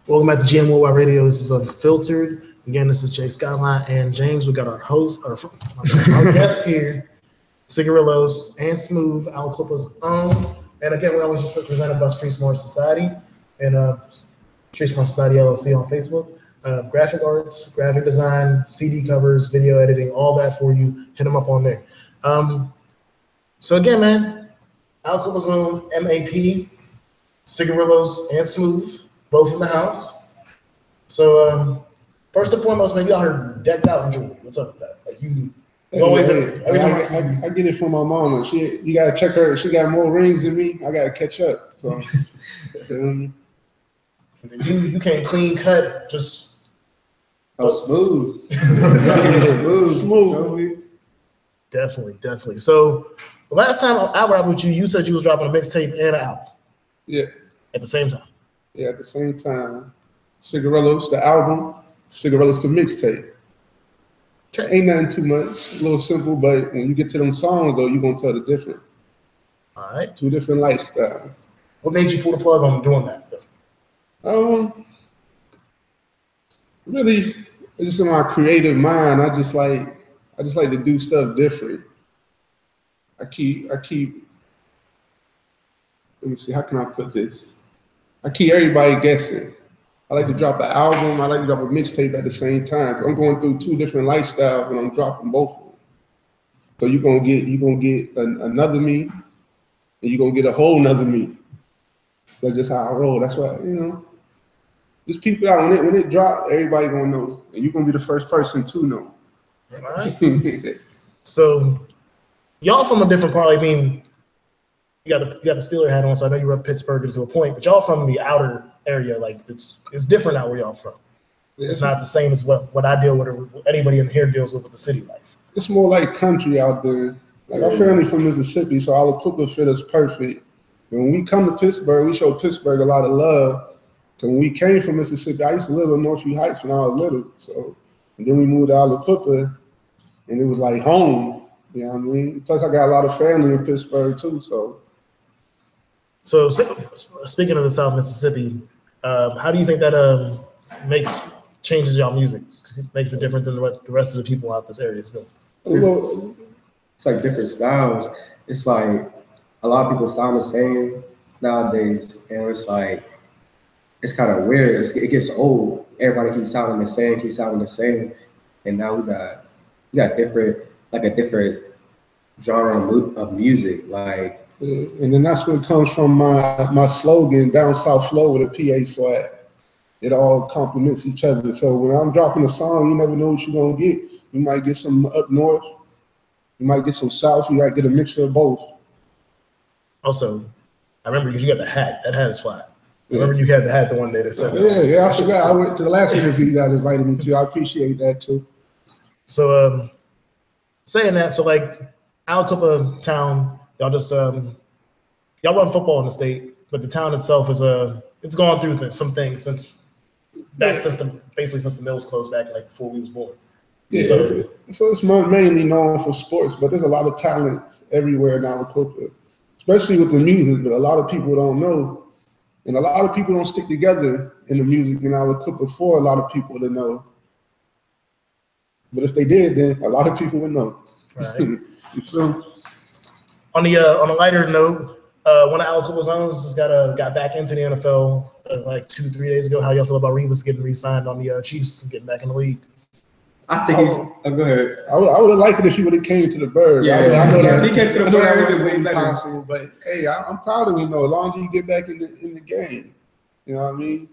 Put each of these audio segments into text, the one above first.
Welcome back to GM Worldwide Radio. This is Unfiltered. Again, this is Jay Skyline and James. We got our host, our guest here, CigARilLOS and Smooth, Al Clipper's own. And again, we always just presented by Street Smart Society and Street Smart Society LLC on Facebook. Graphic arts, graphic design, CD covers, video editing, all that for you. Hit them up on there. So again, man, Al Clipper's own, MAP, CigARilLOS and Smooth. Both in the house. So first and foremost, maybe y'all heard decked out in jewelry. What's up with that? Like you always every time I get it from my mama. You gotta check her. She got more rings than me. I gotta catch up. So you can't clean cut. Just smooth. Smooth. Definitely. So the last time I rapped with you, you said you was dropping a mixtape and an album. Yeah. At the same time. Yeah, at the same time. CigARilLOS, the album, CigARilLOS, the mixtape. Okay. Ain't nothing too much, a little simple, but when you get to them songs, though, you're going to tell the difference. All right. Two different lifestyles. What made you pull the plug on doing that? Really, it's just in my creative mind. I just like to do stuff different. I keep, let me see, how can I put this? I keep everybody guessing. I like to drop an album. I like to drop a mixtape at the same time. I'm going through two different lifestyles when I'm dropping both of them. So you're gonna get another me, and you're gonna get a whole nother me. That's just how I roll. That's why, just keep it out. When it drop, everybody gonna know, and you're gonna be the first person to know. All right. So y'all from a different part. I mean, you got the Steeler hat on, so I know you were at Pittsburgh to a point, but y'all from the outer area, like it's different out where y'all from. It's not the same as what I deal with or anybody in here deals with the city life. It's more like country out there. Like our family from Mississippi, so our equipment fit us perfect. When we come to Pittsburgh, we show Pittsburgh a lot of love. So when we came from Mississippi, I used to live in Northview Heights when I was little. So and then we moved to Aliquippa, and it was like home. You know what I mean? Plus, I got a lot of family in Pittsburgh too. So speaking of the South Mississippi, how do you think that changes y'all music? Makes it different than what the rest of the people out this area is doing? Well, It's like different styles. It's like a lot of people sound the same nowadays, and it's like it's kind of weird. It gets old. Everybody keeps sounding the same, and now we got different, like a different genre of music, like. And then that's what comes from my slogan, down south flow with a PA swag. It all complements each other. So when I'm dropping a song, you never know what you're gonna get. You might get some up north, you might get some south, you gotta get a mixture of both. Also, I remember you got the hat. That hat is flat. Yeah. Remember you had the hat the one day that said that. Yeah, I forgot. I went to the last interview you guys invited me to. I appreciate that too. So saying that, so like Aliquippa town, y'all just y'all run football in the state, but the town itself is it's gone through some things since the mills closed back like before we was born. Yeah, so it's mainly known for sports, but there's a lot of talent everywhere in Aliquippa, especially with the music. But a lot of people don't know, and a lot of people don't stick together in the music in Aliquippa for a lot of people to know. But if they did, then a lot of people would know. Right. So, on a lighter note, one of Aliquippa's owns just got back into the NFL like 2-3 days ago. How y'all feel about Revis getting re-signed on the Chiefs and getting back in the league? I think go ahead. I would have liked it if he would have came to the Bird. Yeah, I know that. He came to the Bird. But hey, I'm proud of him though. As long as he get back in the game, you know what I mean.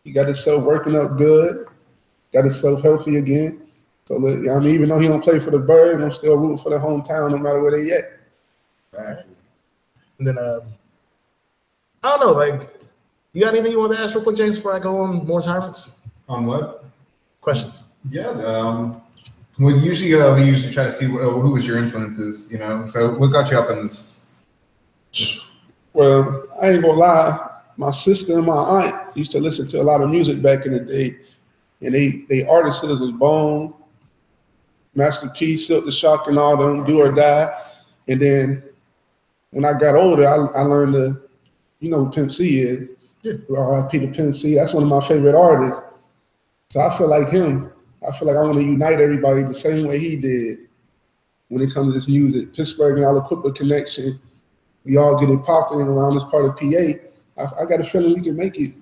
He got himself working up good, got himself healthy again. So I mean, even though he don't play for the Bird, I'm still rooting for the hometown no matter where they at. Right. And then I don't know, like, you got anything you want to ask real quick, James, before I go on more tyrants? On what? Questions. Yeah. We usually try to see who was your influences, So what got you up in this? Well, I ain't gonna lie. My sister and my aunt used to listen to a lot of music back in the day, and they artists was Bone, Master P, Silk the Shock, and all them, Do or Die. And then when I got older, I learned to, who Pimp C is. Peter Pensy. That's one of my favorite artists. So I feel like him. I feel like I want to unite everybody the same way he did when it comes to this music. Pittsburgh and Aliquippa connection. We all get it popping around this part of PA. I got a feeling we can make it.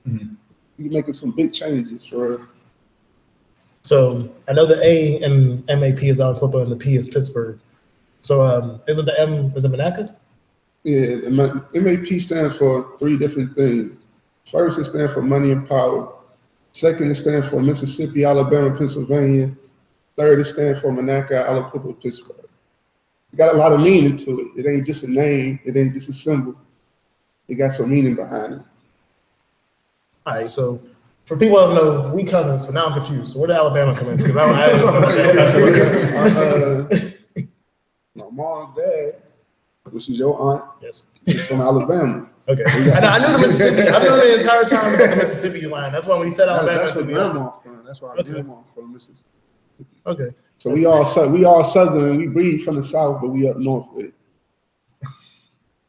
Mm-hmm. We can make it some big changes for real. So I know the A in MAP is Aliquippa and the P is Pittsburgh. So isn't the M, is it Monaca? Yeah, MAP stands for 3 different things. First, it stands for money and power. Second, it stands for Mississippi, Alabama, Pennsylvania. Third, it stands for Monaca, Aliquippa, Pittsburgh. It got a lot of meaning to it. It ain't just a name. It ain't just a symbol. It got some meaning behind it. All right, so for people who don't know, we cousins, but now I'm confused. So where did Alabama come in? Because My mom's dad, which is your aunt, yes, is from Alabama. Okay. I knew the Mississippi. I've known the entire time about the Mississippi line. That's why when he said Alabama, that's where grandma from. That's why grandma from Mississippi. Okay. So we all Southern. We breed from the South, but we up north with it.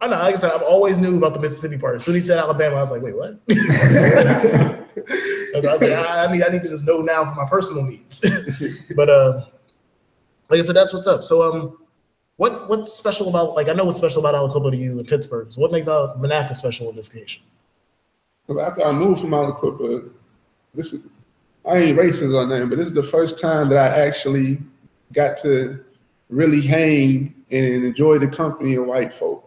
I know. Like I said, I've always knew about the Mississippi part. As soon as he said Alabama, I was like, wait, what? I was like, I need to just know now for my personal needs. But like I said, that's what's up. So what's special about, like, I know what's special about Aliquippa to you in Pittsburgh. So what makes Monaca special in this occasion? After I moved from Aliquippa, I ain't racist on that, but this is the first time that I actually got to really hang and enjoy the company of white folk.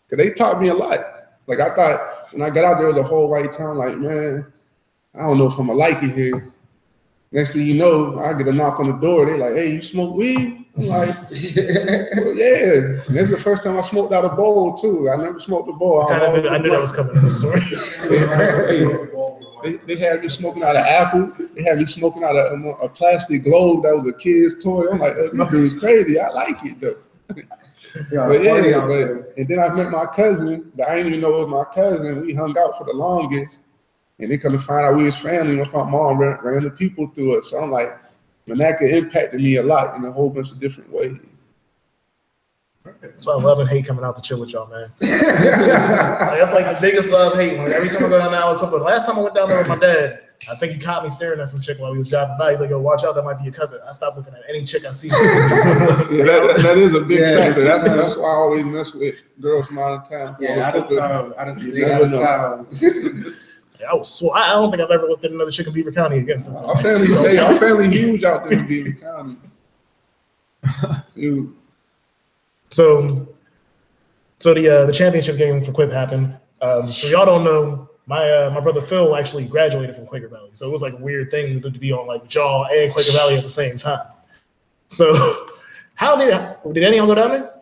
Cause they taught me a lot. Like I thought when I got out there the whole white town, like, man, I don't know if I'm gonna like it here. Next thing you know, I get a knock on the door. They like, hey, you smoke weed? I'm like, well, yeah. And that's the first time I smoked out a bowl too. I never smoked a bowl. I knew that was coming in the story. They had me smoking out of apple. They had me smoking out of a plastic globe that was a kid's toy. I'm like, this dude's crazy. I like it though. And then I met my cousin that I didn't even know was my cousin. We hung out for the longest. And they come to find out we was family once my mom ran the people through it. So I'm like, Monaca impacted me a lot in a whole bunch of different ways. That's why I love and hate coming out to chill with y'all, man. That's like the biggest love hate. Every time I go down to Aliquippa, the last time I went down there with my dad, I think he caught me staring at some chick while he was driving by. He's like, yo, watch out, that might be your cousin. I stopped looking at any chick I see. that is a big factor. That's why I always mess with girls from out of town. Yeah, out of town. Out of town. I don't think I've ever looked at another chick in Beaver County again since. Our family huge out there in Beaver County. Huge. So the championship game for Quip happened. So y'all don't know, my brother Phil actually graduated from Quaker Valley. So it was like a weird thing to be on like Jaw and Quaker Valley at the same time. So how did any of y'all go down there?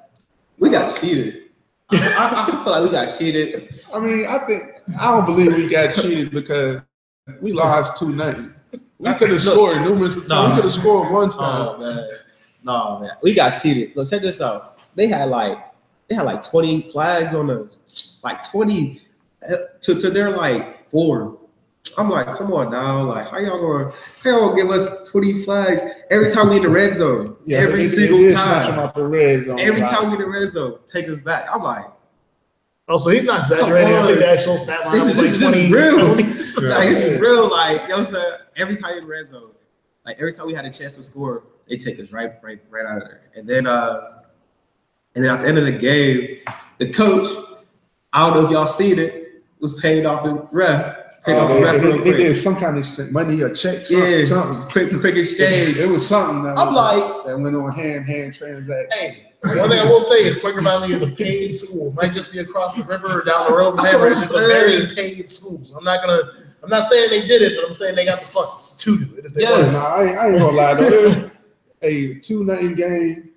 We got cheated. I feel like we got cheated. I mean, I don't believe we got cheated because we lost 2-0. We could have scored numerous times. We could have scored one time. No, man. We got cheated. Look, check this out. They had like 20 flags on us. Like 20 to their like 4. I'm like, come on now. Like, how y'all gonna give us 20 flags every time we in the red zone? Yeah, every single time. Every time we in the red zone, take us back. I'm like, oh, so he's not exaggerating. I think the actual stat line was like 20. Real. Like, this is real. Like, you know what I'm saying? Every time in the red zone, like every time we had a chance to score, they take us right out of there. And then at the end of the game, the coach, I don't know if y'all seen it, was paid off the ref. They did some kind of exchange, money or check, something. Quick exchange. It was something that went on hand transaction. Hey, one thing I will say is Quaker Valley is a paid school. It might just be across the river or down the road from there. It's a very paid school. So I'm not saying they did it, but I'm saying they got the funds to do it. If they wanted. I ain't gonna lie though. It was a 2-0 game.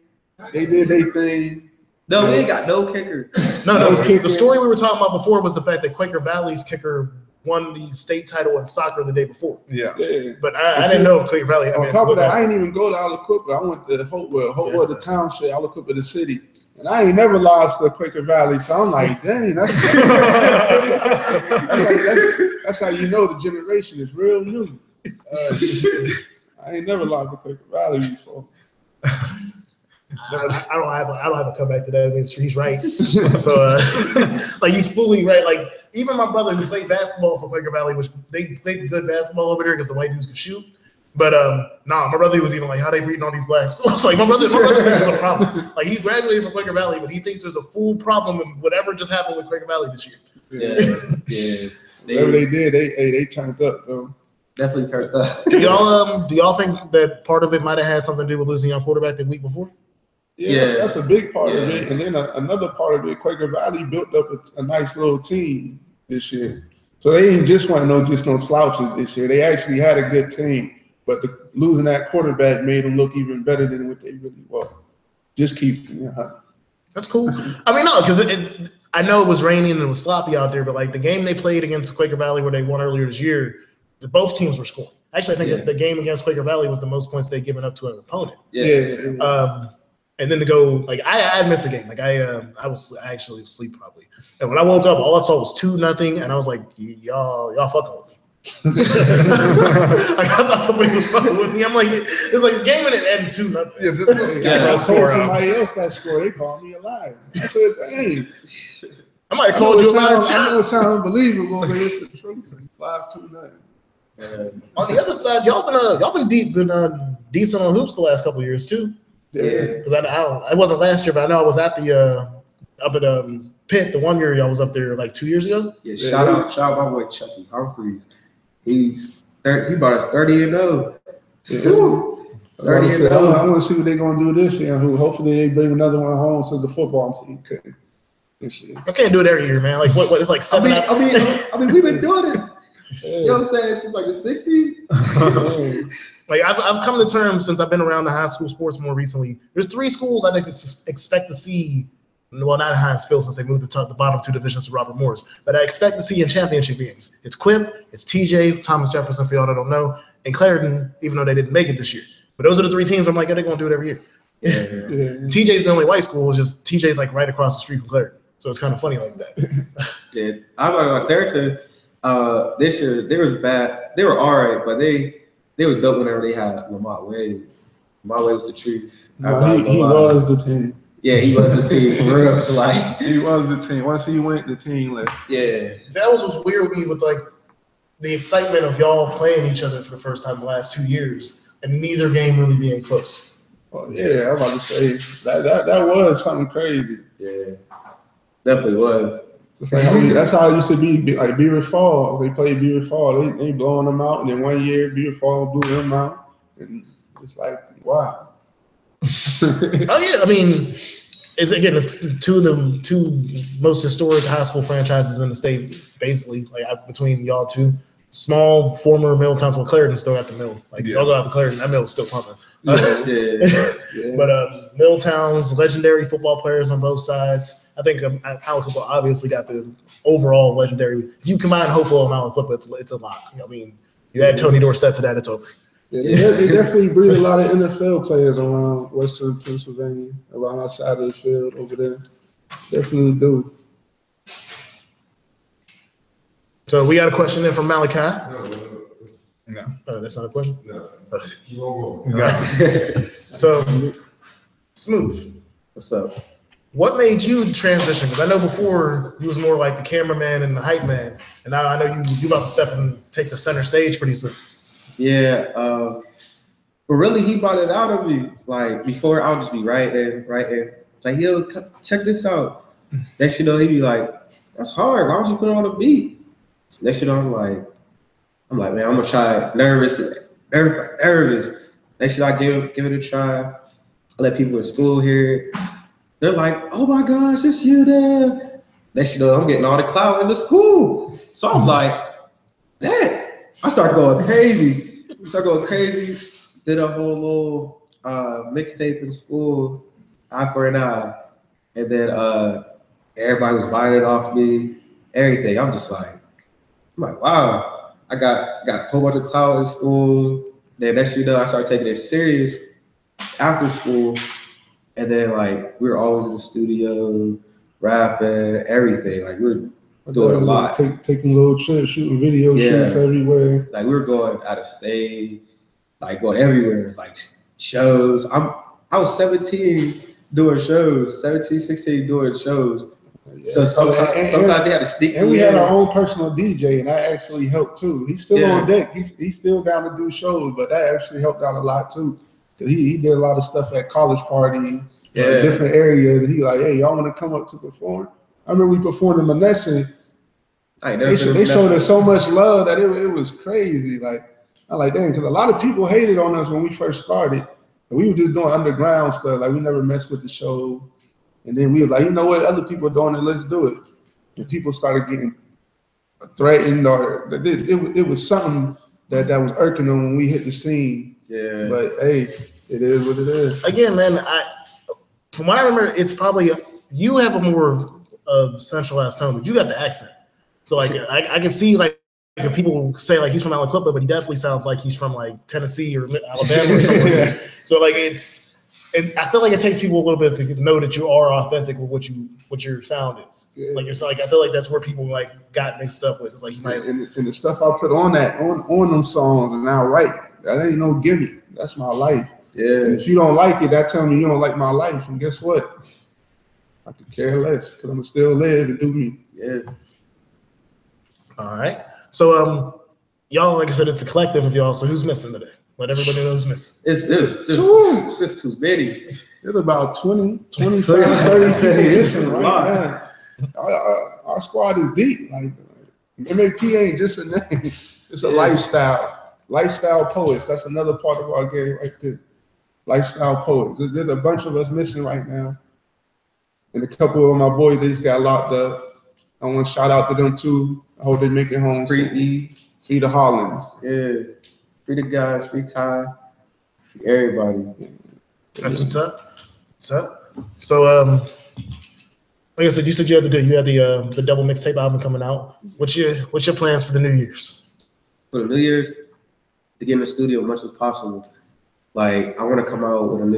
They did their thing. No, we ain't got no kicker. No kicker. The story we were talking about before was the fact that Quaker Valley's kicker won the state title in soccer the day before. Yeah. But I didn't know if Quaker Valley. On top of that, I didn't even go to Aliquippa. I went to Hopewell, the township, Aliquippa, the city. And I ain't never lost to Quaker Valley. So I'm like, dang, that's how you know the generation is real new. I ain't never lost to Quaker Valley before. I don't have a comeback to that. I mean, he's right. So like he's fully right. Like even my brother who played basketball for Quaker Valley, which they played good basketball over there because the white dudes could shoot. But my brother was even like, how they breeding all these black schools? Like my brother thinks there's a problem. Like he graduated from Quaker Valley, but he thinks there's a full problem in whatever just happened with Quaker Valley this year. Yeah. Whatever they did, they turned up though. Definitely turned up. Do y'all think that part of it might have had something to do with losing your quarterback the week before? Yeah, that's a big part of it. And then another part of it, Quaker Valley built up a nice little team this year. So they didn't just want no slouches this year. They actually had a good team. But losing that quarterback made them look even better than what they really were. Just keep, That's cool. I mean, no, because I know it was raining and it was sloppy out there, but like the game they played against Quaker Valley where they won earlier this year, both teams were scoring. Actually, I think that the game against Quaker Valley was the most points they'd given up to an opponent. And then to go, like, I missed the game. Like, I was actually asleep probably. And when I woke up, all I saw was 2-0, and I was like, y'all fucking with me. Like, I thought somebody was fucking with me. I'm like, it's like a game and it ended 2-0. I told somebody else that score. They called me a liar. I said, dang. I might have called you a liar too. I know it sounds unbelievable, but it's the truth. 5-2-9. On the other side, y'all been decent on hoops the last couple of years too. Yeah, because I wasn't last year, but I know I was at the up at Pitt the one year. I was up there like 2 years ago. Yeah, shout out my boy Chucky Humphreys. He brought us 30-0. Yeah. 30-0. I want to see what they're gonna do this year. Hopefully they bring another one home so the football team could. This year. I can't do it every year, man. Like what? It's like 7. I mean, we've been doing it. You know what I'm saying? Since like the 60s. Like I've come to terms since I've been around the high school sports more recently. There's 3 schools I expect to see. Well, not Hinesville since they moved the bottom 2 divisions to Robert Morris, but I expect to see in championship games. It's Quip, it's TJ, Thomas Jefferson for y'all that don't know, and Clarendon, even though they didn't make it this year. But those are the 3 teams I'm like, they're gonna do it every year. Yeah. TJ's the only white school. It's just TJ's like right across the street from Clarendon, so it's kind of funny like that. Yeah, I'm about Clarendon. This year they was bad. They were all right, but they were dope whenever they had Lamont Wade. Lamont Wade was the truth. He was the team. Yeah, he was the team. For real. Like he was the team. Once he went, the team left. Yeah. So that was what's weird with me with like the excitement of y'all playing each other for the first time the last 2 years and neither game really being close. Well, yeah, I'm about to say that was something crazy. Yeah, definitely was. That's how it used to be. Like Beaver Fall, they played Beaver Fall. They blowing them out, and then one year Beaver Fall blew them out, and it's like wow. Oh yeah, I mean, it's 2 of the 2 most historic high school franchises in the state, basically. Like between y'all 2, small former mill towns. Well, Clarendon still got the mill. Like y'all go out to Clarendon, that mill's still pumping. Yeah. But mill towns, legendary football players on both sides. I think Aliquippa obviously got the overall legendary. If you combine Hopewell and Aliquippa, it's a lot. You know, I mean, you add Tony Dorsett to that, it's over. Yeah, they definitely breed a lot of NFL players around Western Pennsylvania, around outside of the field over there. Definitely do. So we got a question in from Malachi. No. Oh, that's not a question? No. So, Smooth. What's up? What made you transition? Because I know before you was more like the cameraman and the hype man, and now I know you about to step and take the center stage pretty soon. Yeah, but really he brought it out of me. Like before, I'll just be right there. Like, yo, check this out. Next you know, he'd be like, that's hard. Why don't you put it on a beat? So next you know, I'm like, man, I'm gonna try it. Nervous. Next you know, I give it a try. I let people in school hear it. They're like, oh my gosh, it's you there. Next you know, I'm getting all the clout in the school. So I'm like, that. I start going crazy. Did a whole little mixtape in school, Eye for an Eye. And then everybody was buying it off me, everything. I'm like, wow. I got a whole bunch of clout in school. Then next you know, I started taking it serious after school. And then like we were always in the studio, rapping, everything. Like we were doing a lot. Taking little trips, shooting video shoots everywhere. Like we were going out of state, like going everywhere, like shows. I'm I was 17 doing shows, 17, 16 doing shows. Yeah. So sometimes they had to sneak. And we had our own personal DJ, and that actually helped too. He's still on deck. He's still down to do shows, but that actually helped out a lot too. Cause he did a lot of stuff at college party, different area, and he like, hey, y'all want to come up to perform? I remember we performed in Monessen. They showed us so much love that it was crazy. Like I like, dang, because a lot of people hated on us when we first started. And we were just doing underground stuff. Like we never messed with the show. And then we were like, you know what? Other people are doing it. Let's do it. And people started getting threatened, or it was something that was irking them when we hit the scene. Yeah. But hey, it is what it is. Again, man, from what I remember, it's probably you have a more centralized tone, but you got the accent. So like I can see like if people say like he's from Alabama, but he definitely sounds like he's from like Tennessee or Alabama or something. So like I feel like it takes people a little bit to know that you are authentic with what your sound is. Yeah. Like you're like I feel like that's where people like got mixed up with. It's like you might and the stuff I put on them songs and I write, that ain't no gimmick. That's my life. Yeah. And if you don't like it, that tell me you don't like my life. And guess what? I could care less because I'm gonna still live and do me. Yeah. All right. So y'all, like I said, it's a collective of y'all. So who's missing today? Let everybody know who's missing. It's just too many. There's about 20, 25, 30 people missing right now. Our squad is deep. Like MAP ain't just a name. It's a lifestyle. Lifestyle poets. That's another part of our game right there. Lifestyle poets. There's a bunch of us missing right now. And a couple of my boys, they just got locked up. I want to shout out to them too. I hope they make it home. Free the Hollins. Yeah. Free the guys, free Ty, free everybody. That's what's up. What's up? So like I said, you said you had the double mixtape album coming out. What's your plans for the New Year's? For the New Year's, to get in the studio as much as possible. Like I want to come out with an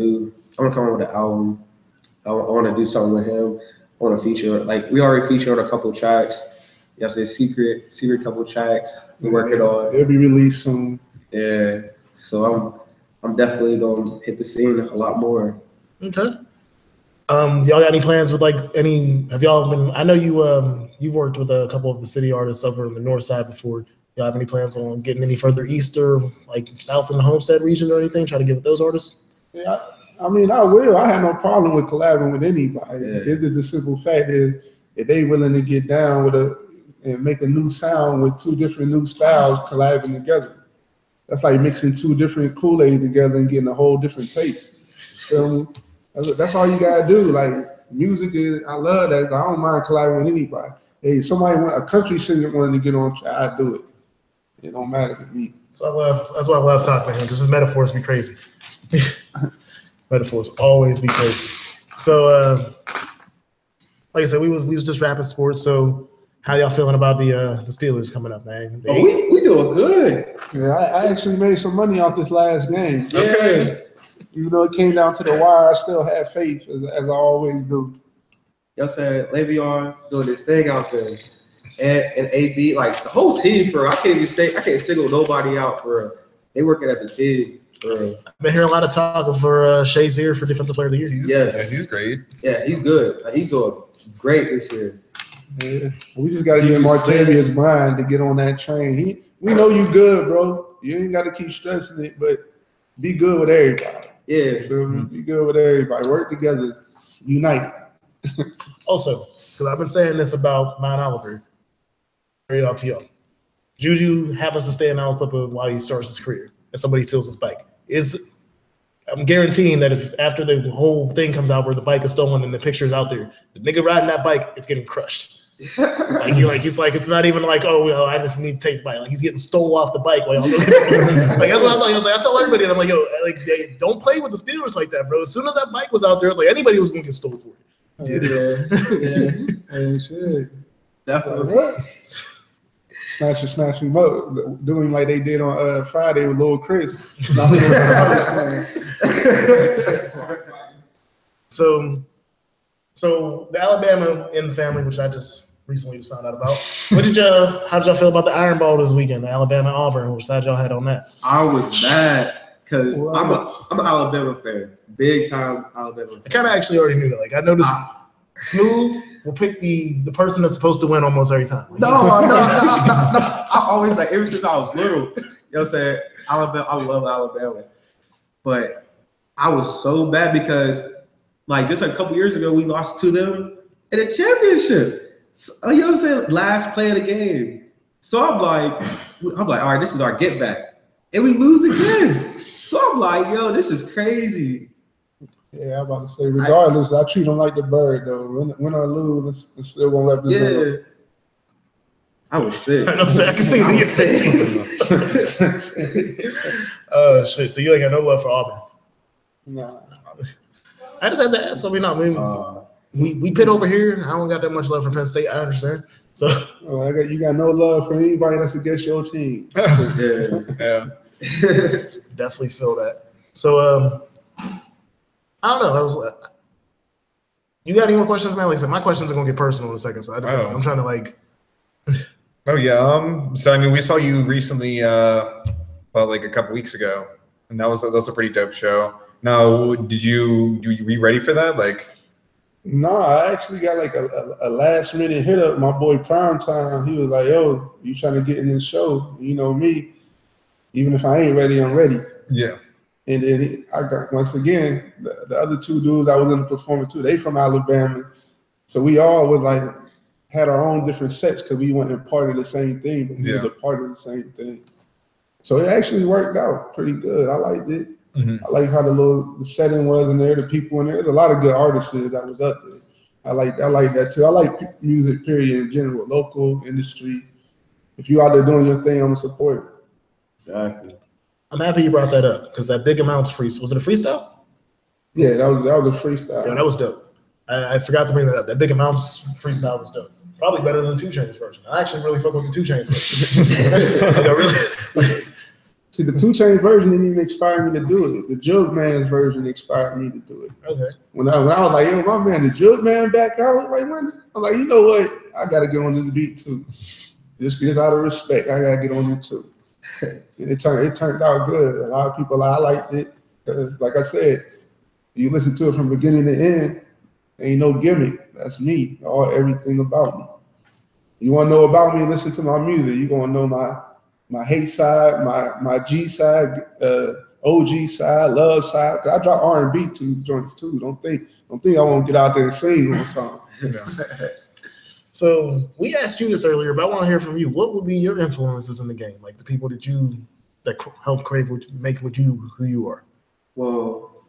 album. I want to do something with him. I want to feature, like we already featured on a couple of tracks. Yesterday, secret couple of tracks. We're working on. It'll be released soon. Yeah. So I'm definitely gonna hit the scene a lot more. Okay. Y'all got any plans with have y'all been, I know you've worked with a couple of the city artists over in the north side before. Y'all have any plans on getting any further east or like south in the Homestead region or anything? Try to get with those artists? Yeah, I mean, I will. I have no problem with collaborating with anybody. Yeah. It's just the simple fact that if they willing to get down and make a new sound with two different new styles collaborating together. That's like mixing two different Kool-Aid together and getting a whole different taste. Feel me? That's all you gotta do. Like music is, I love that. I don't mind collaborating with anybody. Hey, a country singer wanted to get on, I do it. It don't matter to me. That's why I love talking to him, because his metaphors be crazy. Metaphors always be crazy. So, like I said, we was just rapping sports. So, how y'all feeling about the Steelers coming up, man? We doing good. Yeah, I actually made some money off this last game. Yeah. Okay. Even though it came down to the wire, I still had faith, as I always do. Y'all said Le'Veon doing this thing out there. And AB, like the whole team, I can't single nobody out for they working as a team. I've been hearing a lot of talk for Shazier for Defensive Player of the Year. He's great. Yeah, he's good. He's doing great this year. Yeah. We just got to get Martavius Bryant to get on that train. We know you good, bro. You ain't got to keep stressing it, but be good with everybody. Yeah. Be good with everybody. Work together. Unite. Also, because I've been saying this about Mount Oliver. LTO. Juju happens to stay in Al Clipper while he starts his career, and somebody steals his bike. I'm guaranteeing that if after the whole thing comes out where the bike is stolen and the picture is out there, the nigga riding that bike is getting crushed. It's not even like, oh well, I just need to take the bike. Like he's getting stole off the bike while y'all like that's what I'm like. I was like, I tell everybody, and I'm like, yo, like don't play with the Steelers like that, bro. As soon as that bike was out there, I was like, anybody was gonna get stolen for it. Yeah. Hey, shit. Definitely. Snatching doing like they did on Friday with Lil Chris. So the Alabama in the family, which I just recently found out about. How did y'all feel about the Iron Bowl this weekend? The Alabama Auburn. Which side y'all had on that? I was mad. because I'm an Alabama fan, big time Alabama fan. I kind of actually already knew that. Like I noticed Smooth will pick the person that's supposed to win almost every time. Like, No. I always like ever since I was little. You know what I'm saying? Alabama, I love Alabama, but I was so bad because like just a couple years ago we lost to them in a championship. So, you know what I'm saying? Last play of the game. So I'm like, all right, this is our get back, and we lose again. So I'm like, yo, this is crazy. Yeah, I'm about to say, regardless, I treat them like the bird, though. Win or lose, it's still gonna represent them. Yeah. I was sick. I know, I can see the Oh shit! So you ain't got no love for Auburn? Nah. I just had to ask. I mean, we pit over here, and I don't got that much love for Penn State. I understand. So you got no love for anybody that's against your team. Yeah. Definitely feel that. So I don't know. You got any more questions, man? Like I said, my questions are gonna get personal in a second. So I'm trying to like. Oh yeah. So I mean, we saw you recently, like a couple weeks ago, and that was a pretty dope show. Now, were you ready for that? Like, no, I actually got like a last minute hit up. My boy Primetime, he was like, "Yo, you trying to get in this show? You know me. Even if I ain't ready, I'm ready." Yeah. And then I got once again the other two dudes I was in the performance too. They from Alabama, so we all was like. Had our own different sets because we weren't part of the same thing, but we were a part of the same thing. So it actually worked out pretty good. I liked it. Mm-hmm. I like how the setting was in there, the people in there. There's a lot of good artists that was up there. I like that too. I like music, period, in general, local, industry. If you out there doing your thing, I'm gonna support it. Exactly. I'm happy you brought that up because that Big Amounts freestyle, was it a freestyle? Yeah, that was a freestyle. Yeah, that was dope. I forgot to bring that up. That Big Amounts freestyle was dope. Probably better than the 2 Chainz version. I actually really fuck with the 2 Chainz version. See, the 2 Chainz version didn't even inspire me to do it. The Jug Man's version inspired me to do it. Okay. When I was like, yo, my man, the Jug Man back out. I'm like, you know what? I got to get on this beat too. Just out of respect, I got to get on it too. And it turned out good. A lot of people, I liked it. Like I said, you listen to it from beginning to end, ain't no gimmick. That's me, everything about me. You want to know about me, listen to my music. You're going to know my hate side, my G side, OG side, love side. Cause I drop R&B joints too. Don't think I won't get out there and sing on a song. So we asked you this earlier, but I want to hear from you. What would be your influences in the game? Like the people that helped make you who you are? Well,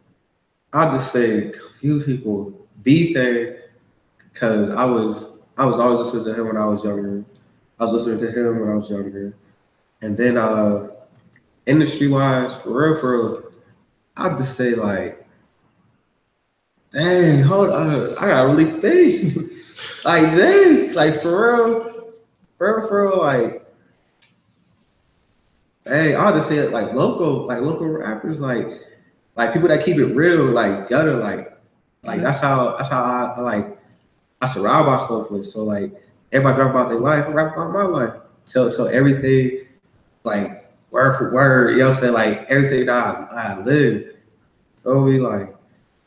I'll just say a few people. B-Thing, because I was always listening to him when I was younger. I was listening to him when I was younger. And then industry-wise, for real, I'll just say like, dang, hold on, I gotta really think. Like, dang, like for real, like, dang, I'll just say it like local rappers, like people that keep it real, like gutter, like that's how I like I surround myself with. So like everybody rap about their life, I rap about my life. Tell everything like word for word, you know what I'm saying? Like everything that I live. So we like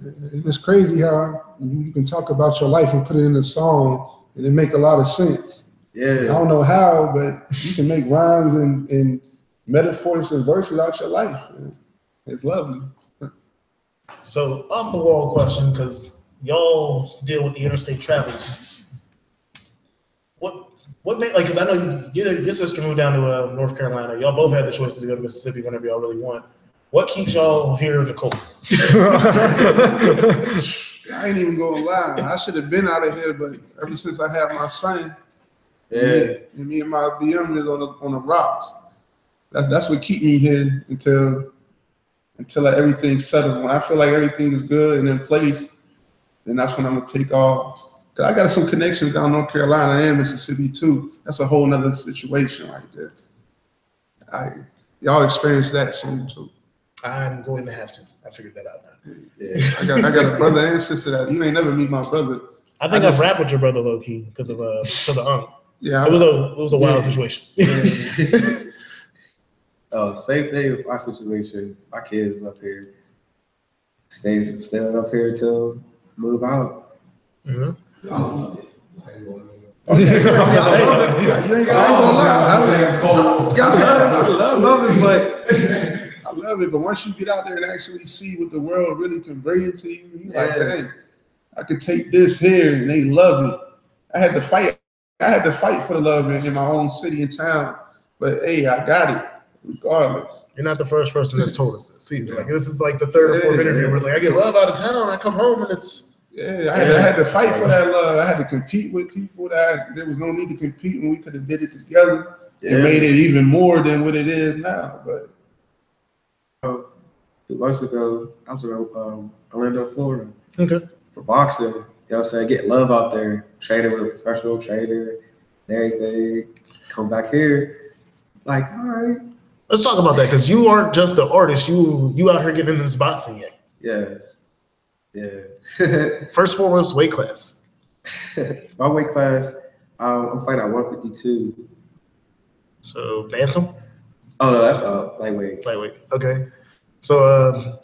it's crazy how you can talk about your life and put it in a song and it make a lot of sense. Yeah. I don't know how, but you can make rhymes and metaphors and verses out your life. It's lovely. So off the wall question, because y'all deal with the interstate travels. What made, like, because I know your sister moved down to North Carolina. Y'all both had the choice to go to Mississippi whenever y'all really want. What keeps y'all here in the cold? I ain't even gonna lie. I should have been out of here, but ever since I had my son, me and my BM is on the rocks. That's what keep me here until everything's settled. When I feel like everything is good and in place, then that's when I'm gonna take off. Cause I got some connections down North Carolina and Mississippi too. That's a whole nother situation right there. Y'all experience that soon too. I'm going to have to. I figured that out now. Yeah, I got a brother and sister that you ain't never meet my brother. I think I've rapped with your brother low key because of Unc. Yeah, it was a wild situation. Same thing with my situation. My kids up here. Staying up here till move out. Mhm. You ain't gonna lie. I love it, but I love it, but once you get out there and actually see what the world really can bring to you, you like, dang, I could take this here and they love it. I had to fight for the love in my own city and town, but hey, I got it regardless. You're not the first person that's told us this either. Like this is like the third or fourth interview where it's like I get love out of town, I come home and it's I had to fight for that love. I had to compete with people that there was no need to compete when we could have did it together. It made it even more than what it is now. But 2 months ago, I was in Orlando, Florida. okay. For boxing. You know what I'm saying? Get love out there. Training with a professional trainer and everything. Come back here. Like, all right. Let's talk about that because you aren't just an artist. You out here getting into this boxing yet. Yeah. First foremost, weight class. My weight class, I'm fighting at 152. So bantam? Oh no, that's lightweight. Lightweight. Okay. So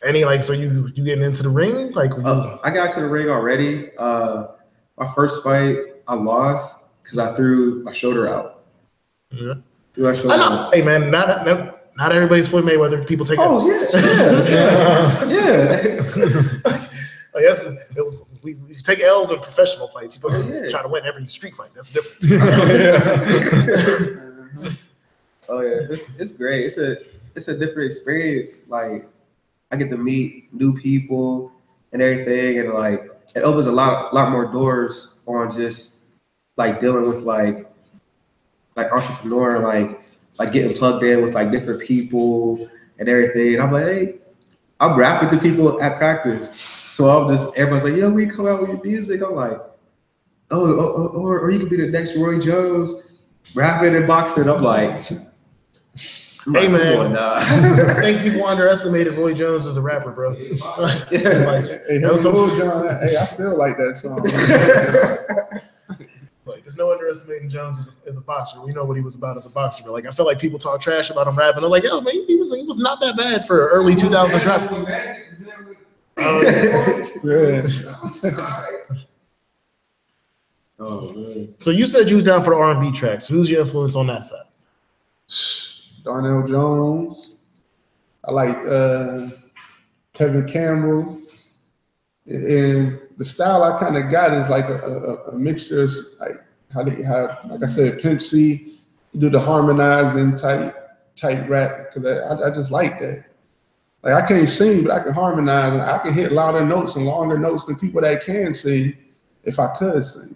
so you getting into the ring? Like I got to the ring already. My first fight I lost because I threw my shoulder out. Yeah. Threw my shoulder out. Hey man, not everybody's Floyd Mayweather. People take L's. Yeah. Like we take L's in professional fights. You're supposed to try to win every street fight. That's the difference. Oh yeah, it's great. It's a different experience. Like I get to meet new people and everything, and like it opens a lot more doors on just like dealing with like entrepreneur, like getting plugged in with like different people and everything. And I'm like, hey, I'm rapping to people at practice. So everyone's like, yo, we come out with your music. I'm like, or you could be the next Roy Jones, rapping and boxing. I'm like, hey man, I think people underestimated Roy Jones as a rapper, bro. Hey, I still like that song. Like, there's no underestimating Jones as a boxer. We know what he was about as a boxer. But like, I feel like people talk trash about him rapping. They're like, yo, man, he was not that bad for early 2000s rap. So you said you was down for the R&B tracks. Who's your influence on that side? Darnell Jones. I like Tevin Campbell. And the style I kind of got is like a mixture of like how like I said, Pimp C, do the harmonizing type rap because I just like that. Like I can't sing, but I can harmonize and I can hit louder notes and longer notes than people that can sing if I could sing.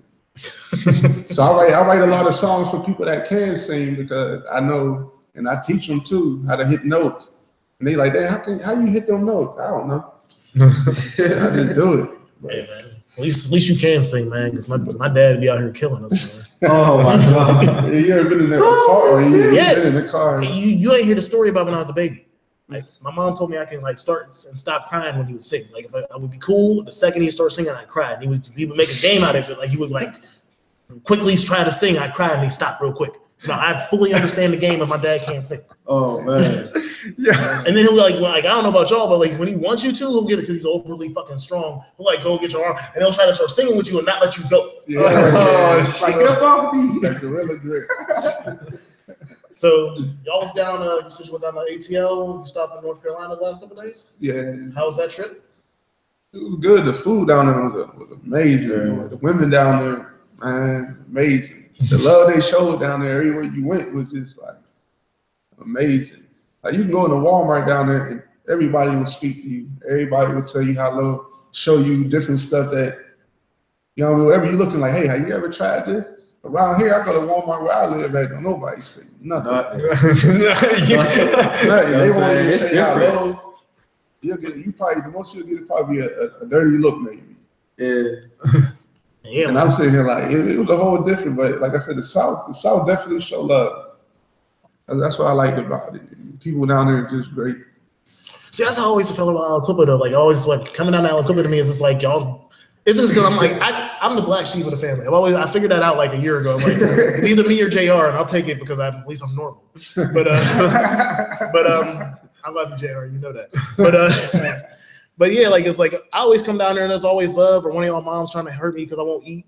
So I write a lot of songs for people that can sing because I know, and I teach them too how to hit notes. And they like, how you hit them notes? I don't know. I just do it. Hey man, at least you can sing, man. Because my dad would be out here killing us, man. Oh my god! You ever been in that car? Yeah, been in the car. You ain't hear the story about when I was a baby. Like my mom told me I can like start and stop crying when he would sing. Like if I would be cool, the second he started singing, I'd cry. And he would make a game out of it. Like he would like quickly try to sing, I'd cry and he'd stop real quick. So now I fully understand the game, and my dad can't sing. Oh man. Yeah. And then he'll be like, I don't know about y'all, but like when he wants you to, he'll get it because he's overly fucking strong. He'll like go get your arm and he'll try to start singing with you and not let you go. Yeah. Like get up off me. That's gorilla grip. So y'all was down. You said you went down to ATL. You stopped in North Carolina the last couple of days. Yeah. How was that trip? It was good. The food down there was amazing. Yeah. The women down there, man, amazing. The love they showed down there everywhere you went was just like amazing. Like you can go into Walmart down there and everybody will speak to you. Everybody will tell you hello, show you different stuff that, you know, whatever you're looking like, hey, have you ever tried this? Around here, I go to Walmart where I live at, don't nobody say nothing. Nothing. They won't even say hello. The most you'll get is probably a dirty look maybe. Yeah. Yeah, and I'm sitting here like, it was a whole different, but like I said, the South definitely show love. That's what I liked about it. People down there are just great. See, that's how I always felt about Aliquippa though. Like, I always like coming down to Aliquippa to me is just like y'all It's just because I'm like, I'm the black sheep of the family. I figured that out like a year ago. I'm like, it's either me or JR, and I'll take it because at least I'm normal. But I love you, JR. You know that. But yeah, like it's like I always come down there and there's always love, or one of y'all moms trying to hurt me because I won't eat.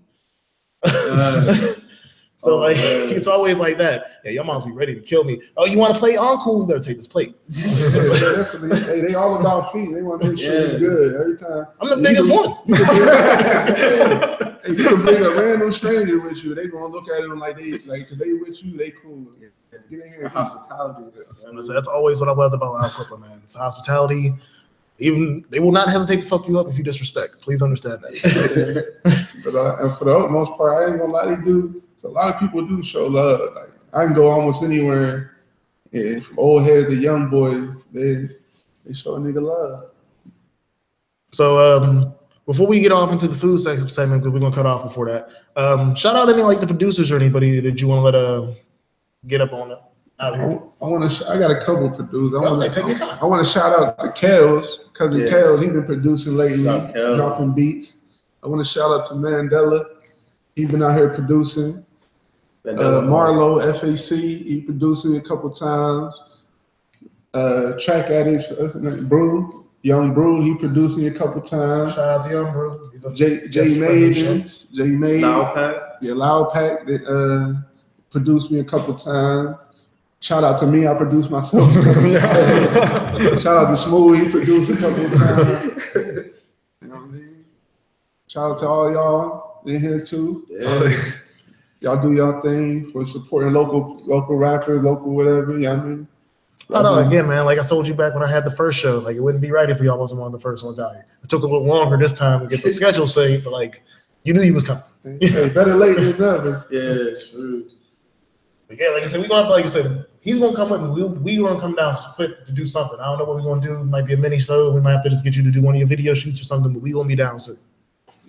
So like it's always like that. Yeah, your moms be ready to kill me. Oh, you want to play Uncle? You better take this plate. Hey, they all about feeding. They want to make sure you're good every time. I'm the biggest one. You can bring a random stranger with you. They gonna look at them like cause they with you, they cool. Get in here. Hospitality. Listen, that's always what I loved about Al Clipper, man. It's hospitality. Even they will not hesitate to fuck you up if you disrespect. Please understand that. And for the most part, I ain't gonna lie, they do. So a lot of people do show love. Like I can go almost anywhere, and from old heads to young boys, they show a nigga love. So before we get off into the food segment, because we're gonna cut off before that, shout out any like the producers or anybody that you want to let get up on it out here. I got a couple of producers. I want to shout out to Kels, cousin Kels. He been producing lately, dropping beats. I want to shout out to Mandela. He been out here producing. Marlo, FAC, he producing a couple times. Track Addicts, Brew, Young Brew, he producing a couple times. Shout out to Young Brew. He's a J Made, Loud Pack. Yeah, Loud Pack that produced me a couple times. Shout out to me, I produced myself. Shout out to Smooth, he produced a couple times. You know what I mean? Shout out to all y'all in here too. Yeah. Y'all do y'all thing for supporting local rappers, local whatever. You know what I mean? Again, man, like I told you back when I had the first show, like it wouldn't be right if y'all wasn't one of the first ones out here. It took a little longer this time to get the schedule saved, but like you knew he was coming. Hey, better late than never. Yeah, true. But yeah, like I said, we're gonna have to, like I said, he's gonna come up and we gonna come down quick to do something. I don't know what we're gonna do. It might be a mini show. We might have to just get you to do one of your video shoots or something, but we gonna be down soon.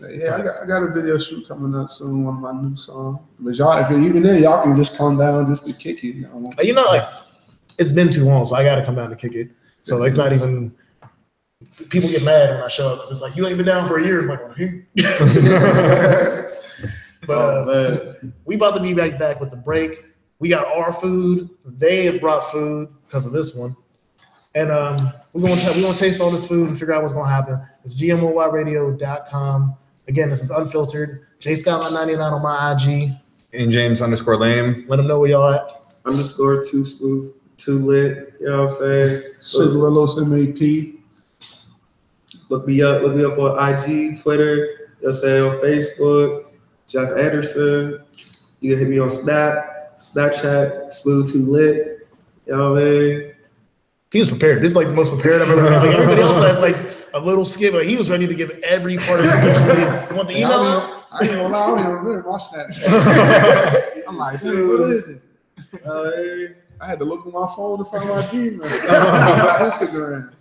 Yeah, I got a video shoot coming up soon, one of my new songs. But y'all, if you're even there, y'all can just come down just to kick it. You know, like it's been too long, so I got to come down to kick it. So like, it's not even. People get mad when I show up because it's like you ain't been down for a year. I'm like, but we about to be back with the break. We got our food. They have brought food because of this one, and we're gonna taste all this food and figure out what's gonna happen. It's GMOYradio.com. Again, this is Unfiltered. JScott99 on my IG. And James_Lame. Let them know where y'all at. _2 smooth, 2 lit. You know what I'm saying? CigARilLOS MAP. Look me up on IG, Twitter. You know what I'm saying? On Facebook. Jeff Anderson. You can hit me on Snapchat. Smooth 2 lit. You know what I mean? He was prepared. This is like the most prepared I've ever been. Like everybody else has like a little skip, but he was ready to give every part of his social media. You want the email? I ain't gonna lie, I don't even remember my Snapchat. I'm like, dude, what is it? I had to look on my phone to find my Gmail. Instagram.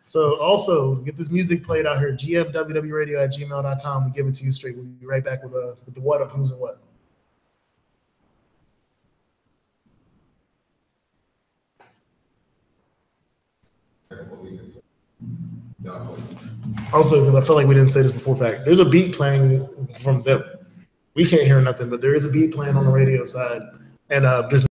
So also get this music played out here. GMWWRadio@gmail.com. We give it to you straight. We'll be right back with the what of who's and what. Also, because I feel like we didn't say this before, fact, there's a beat playing from them. We can't hear nothing, but there is a beat playing on the radio side, and there's